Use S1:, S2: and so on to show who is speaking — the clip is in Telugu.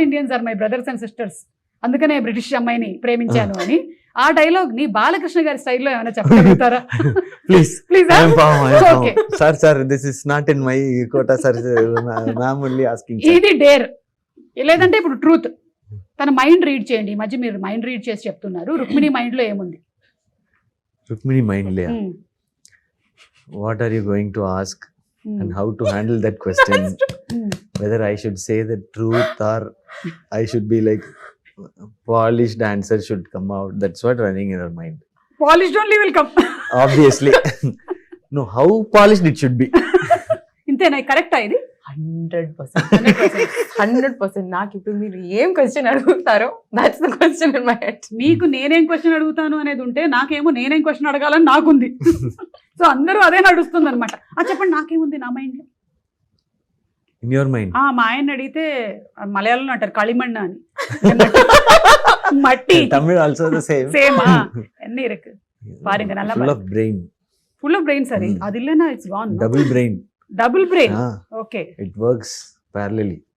S1: Indians are my brothers and sisters, అందుకనే బ్రిటిష్ అమ్మాయిని ప్రేమించాను అని. ఆ డైలాగ్ ని బాలకృష్ణ గారి స్టైల్లో ఏమైనా చెప్పగలుగుతారా?
S2: Please
S1: please. Okay,
S2: sir this is not in my quota sir, ma'am only asking.
S1: ఇది డేర్, లేదంటే ఇప్పుడు ట్రూత్. తన మైండ్ రీడ్ చేయండి. ఈ మధ్య మీరు మైండ్ రీడ్ చేసి చెప్తున్నారు. రుక్మిణి మైండ్ లో ఏముంది?
S2: రుక్మిణి మైండ్ లే, what are you going to ask and how to handle that question, whether I should say the truth or I should be like polished answer should come out. That's what running in her mind.
S1: Polished only will come.
S2: Obviously. No, how polished it should be.
S1: ఇంతేనా? కరెక్టా ఇది?
S3: 100%. నాకు ఇప్పుడు మీరు ఏం క్వశ్చన్ అడుగుతారో that's the question in my head.
S1: మీకు నేనేం క్వశ్చన్ అడుగుతాను అనేది ఉంటే, నాకేమో నేనేం క్వశ్చన్ అడగాలని నాకుంది. సో అందరూ అదే నడుస్తుంది అనమాట. చెప్పండి, నాకేముంది నా మైండ్ లో?
S2: In your mind.
S1: మా ఆయన అడిగితే మలయాళంలో అంటారు களிமண் అని. మట్టి.
S2: Tamil also the same.
S1: Same. అన్ని ఇருக்கு பாருங்க, நல்லா
S2: full of brain.
S1: Full of brain. సరే, అది இல்லனா it's gone.
S2: Double brain.
S1: Double brain. Okay,
S2: It works parallelly.